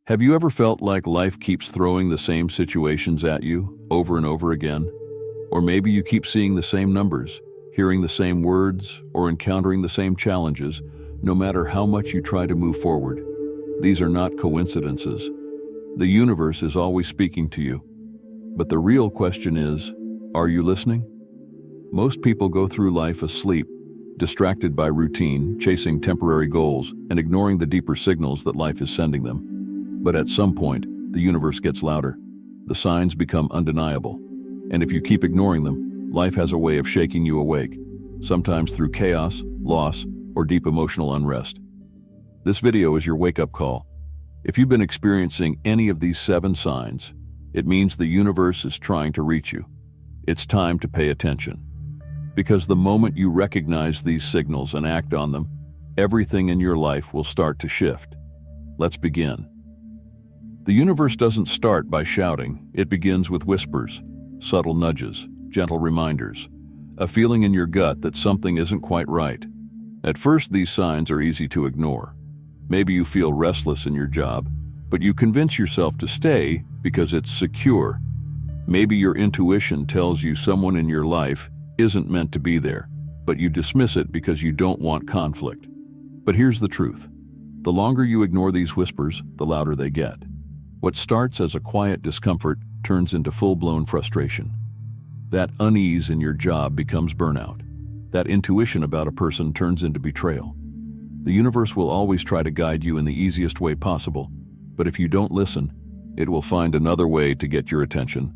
Have you ever felt like life keeps throwing the same situations at you over and over again? Or maybe you keep seeing the same numbers, hearing the same words, or encountering the same challenges, no matter how much you try to move forward. These are not coincidences. The universe is always speaking to you. But the real question is, are you listening? Most people go through life asleep, distracted by routine, chasing temporary goals, and ignoring the deeper signals that life is sending them. But at some point, the universe gets louder. The signs become undeniable. And if you keep ignoring them, life has a way of shaking you awake, sometimes through chaos, loss, or deep emotional unrest. This video is your wake-up call. If you've been experiencing any of these 7 signs, it means the universe is trying to reach you. It's time to pay attention. Because the moment you recognize these signals and act on them, everything in your life will start to shift. Let's begin. The universe doesn't start by shouting. It begins with whispers, subtle nudges, gentle reminders, a feeling in your gut that something isn't quite right. At first, these signs are easy to ignore. Maybe you feel restless in your job, but you convince yourself to stay because it's secure. Maybe your intuition tells you someone in your life isn't meant to be there, but you dismiss it because you don't want conflict. But here's the truth. The longer you ignore these whispers, the louder they get. What starts as a quiet discomfort turns into full-blown frustration. That unease in your job becomes burnout. That intuition about a person turns into betrayal. The universe will always try to guide you in the easiest way possible, but if you don't listen, it will find another way to get your attention.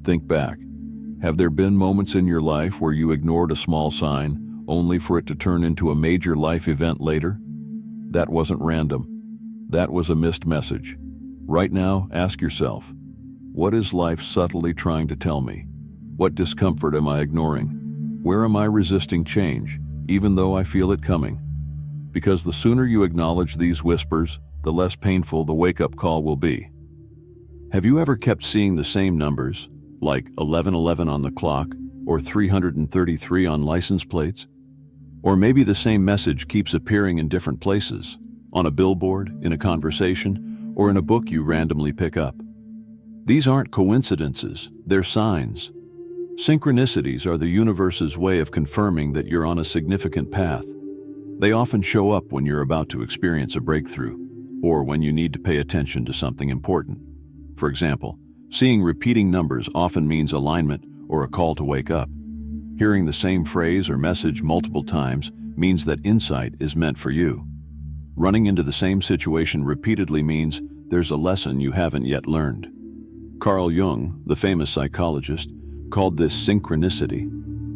Think back. Have there been moments in your life where you ignored a small sign only for it to turn into a major life event later? That wasn't random. That was a missed message. Right now, ask yourself, what is life subtly trying to tell me? What discomfort am I ignoring? Where am I resisting change, even though I feel it coming? Because the sooner you acknowledge these whispers, the less painful the wake-up call will be. Have you ever kept seeing the same numbers, like 1111 on the clock or 333 on license plates? Or maybe the same message keeps appearing in different places, on a billboard, in a conversation, or in a book you randomly pick up. These aren't coincidences, they're signs. Synchronicities are the universe's way of confirming that you're on a significant path. They often show up when you're about to experience a breakthrough, or when you need to pay attention to something important. For example, seeing repeating numbers often means alignment or a call to wake up. Hearing the same phrase or message multiple times means that insight is meant for you. Running into the same situation repeatedly means there's a lesson you haven't yet learned. Carl Jung, the famous psychologist, called this synchronicity,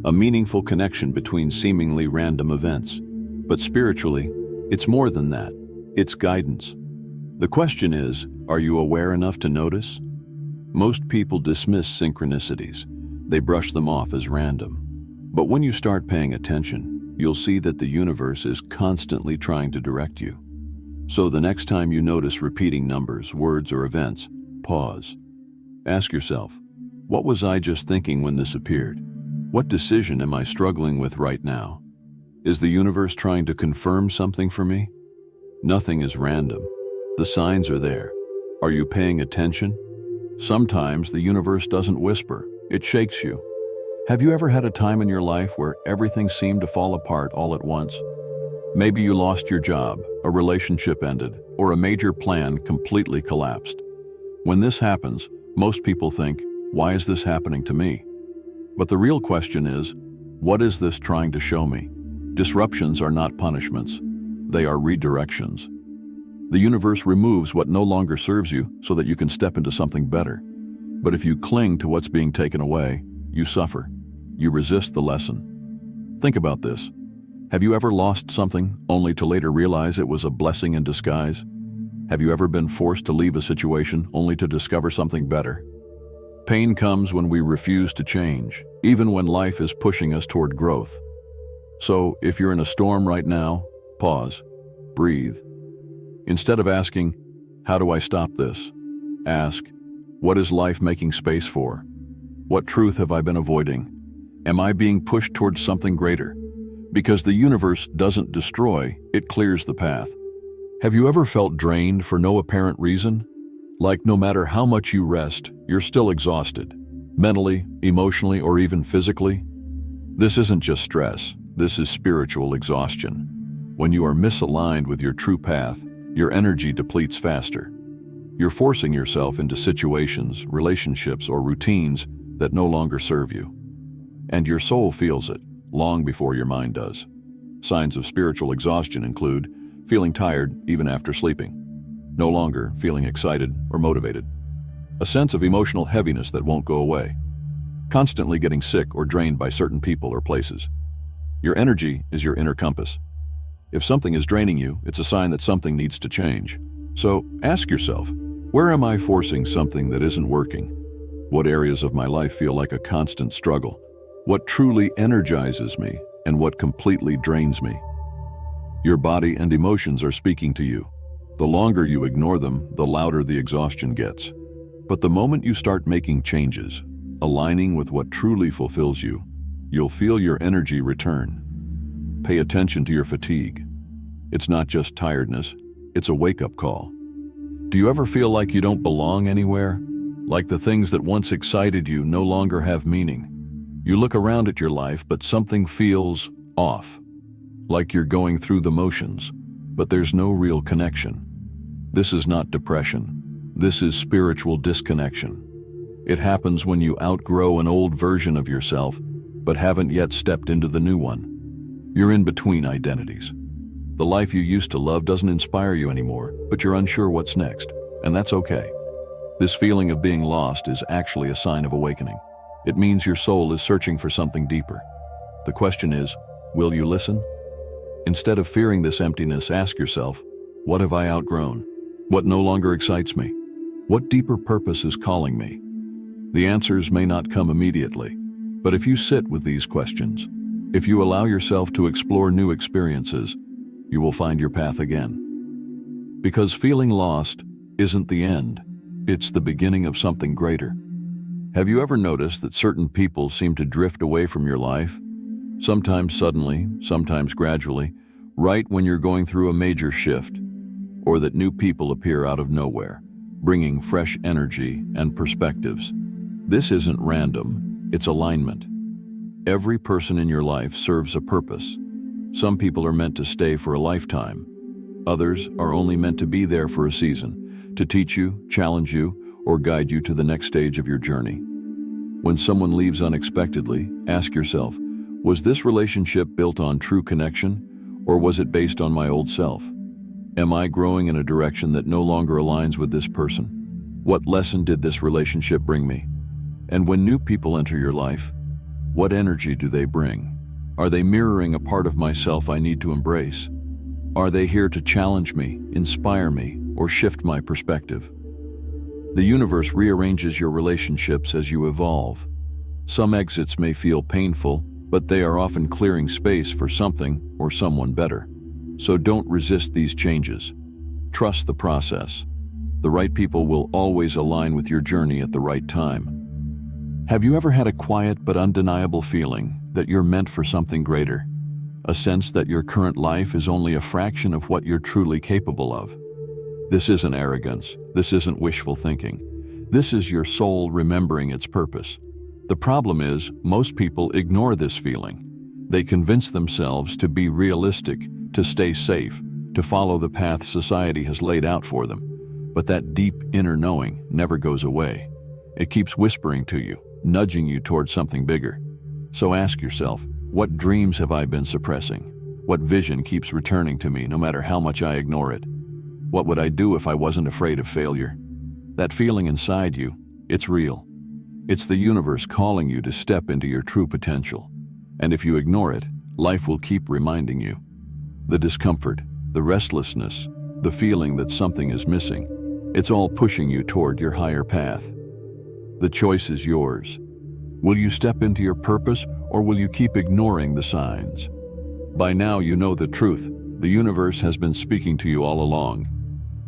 a meaningful connection between seemingly random events. But spiritually, it's more than that. It's guidance. The question is, are you aware enough to notice? Most people dismiss synchronicities. They brush them off as random. But when you start paying attention, you'll see that the universe is constantly trying to direct you. So the next time you notice repeating numbers, words, or events, pause. Ask yourself, what was I just thinking when this appeared? What decision am I struggling with right now? Is the universe trying to confirm something for me? Nothing is random. The signs are there. Are you paying attention? Sometimes the universe doesn't whisper, it shakes you. Have you ever had a time in your life where everything seemed to fall apart all at once? Maybe you lost your job, a relationship ended, or a major plan completely collapsed. When this happens, most people think, why is this happening to me? But the real question is, what is this trying to show me? Disruptions are not punishments. They are redirections. The universe removes what no longer serves you so that you can step into something better. But if you cling to what's being taken away, you suffer. You resist the lesson. Think about this. Have you ever lost something only to later realize it was a blessing in disguise? Have you ever been forced to leave a situation only to discover something better? Pain comes when we refuse to change, even when life is pushing us toward growth. So, if you're in a storm right now, pause, breathe. Instead of asking, how do I stop this? Ask, what is life making space for? What truth have I been avoiding? Am I being pushed towards something greater? Because the universe doesn't destroy, it clears the path. Have you ever felt drained for no apparent reason? Like no matter how much you rest, you're still exhausted, mentally, emotionally, or even physically? This isn't just stress, this is spiritual exhaustion. When you are misaligned with your true path, your energy depletes faster. You're forcing yourself into situations, relationships, or routines that no longer serve you. And your soul feels it, long before your mind does. Signs of spiritual exhaustion include feeling tired even after sleeping, no longer feeling excited or motivated, a sense of emotional heaviness that won't go away, constantly getting sick or drained by certain people or places. Your energy is your inner compass. If something is draining you, it's a sign that something needs to change. So ask yourself, where am I forcing something that isn't working? What areas of my life feel like a constant struggle? What truly energizes me and what completely drains me? Your body and emotions are speaking to you. The longer you ignore them, the louder the exhaustion gets. But the moment you start making changes, aligning with what truly fulfills you, you'll feel your energy return. Pay attention to your fatigue. It's not just tiredness, it's a wake-up call. Do you ever feel like you don't belong anywhere? Like the things that once excited you no longer have meaning? You look around at your life, but something feels off. Like you're going through the motions, but there's no real connection. This is not depression. This is spiritual disconnection. It happens when you outgrow an old version of yourself, but haven't yet stepped into the new one. You're in between identities. The life you used to love doesn't inspire you anymore, but you're unsure what's next, and that's okay. This feeling of being lost is actually a sign of awakening. It means your soul is searching for something deeper. The question is, will you listen? Instead of fearing this emptiness, ask yourself, what have I outgrown? What no longer excites me? What deeper purpose is calling me? The answers may not come immediately, but if you sit with these questions, if you allow yourself to explore new experiences, you will find your path again. Because feeling lost isn't the end, it's the beginning of something greater. Have you ever noticed that certain people seem to drift away from your life? Sometimes suddenly, sometimes gradually, right when you're going through a major shift, or that new people appear out of nowhere, bringing fresh energy and perspectives. This isn't random, it's alignment. Every person in your life serves a purpose. Some people are meant to stay for a lifetime. Others are only meant to be there for a season, to teach you, challenge you, or guide you to the next stage of your journey. When someone leaves unexpectedly, ask yourself, was this relationship built on true connection, or was it based on my old self? Am I growing in a direction that no longer aligns with this person? What lesson did this relationship bring me? And when new people enter your life, what energy do they bring? Are they mirroring a part of myself I need to embrace? Are they here to challenge me, inspire me, or shift my perspective? The universe rearranges your relationships as you evolve. Some exits may feel painful, but they are often clearing space for something or someone better. So don't resist these changes. Trust the process. The right people will always align with your journey at the right time. Have you ever had a quiet but undeniable feeling that you're meant for something greater? A sense that your current life is only a fraction of what you're truly capable of? This isn't arrogance. This isn't wishful thinking. This is your soul remembering its purpose. The problem is, most people ignore this feeling. They convince themselves to be realistic, to stay safe, to follow the path society has laid out for them. But that deep inner knowing never goes away. It keeps whispering to you, nudging you towards something bigger. So ask yourself, what dreams have I been suppressing? What vision keeps returning to me no matter how much I ignore it? What would I do if I wasn't afraid of failure? That feeling inside you, it's real. It's the universe calling you to step into your true potential. And if you ignore it, life will keep reminding you. The discomfort, the restlessness, the feeling that something is missing, it's all pushing you toward your higher path. The choice is yours. Will you step into your purpose, or will you keep ignoring the signs? By now you know the truth. The universe has been speaking to you all along.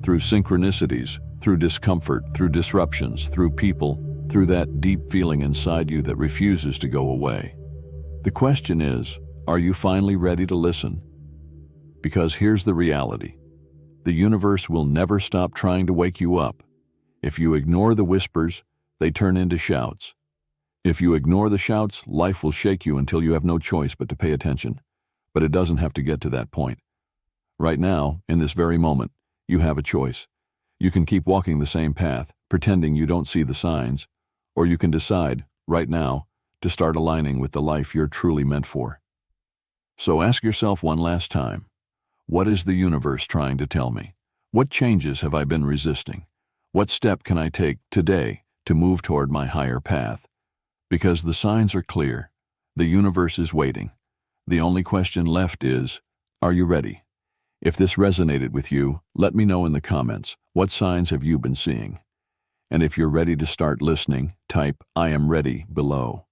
Through synchronicities, through discomfort, through disruptions, through people, through that deep feeling inside you that refuses to go away. The question is, are you finally ready to listen? Because here's the reality. The universe will never stop trying to wake you up. If you ignore the whispers, they turn into shouts. If you ignore the shouts, life will shake you until you have no choice but to pay attention. But it doesn't have to get to that point. Right now, in this very moment, you have a choice. You can keep walking the same path, pretending you don't see the signs, or you can decide, right now, to start aligning with the life you're truly meant for. So ask yourself one last time, what is the universe trying to tell me? What changes have I been resisting? What step can I take today to move toward my higher path? Because the signs are clear. The universe is waiting. The only question left is, are you ready? If this resonated with you, let me know in the comments, what signs have you been seeing? And if you're ready to start listening, type "I am ready" below.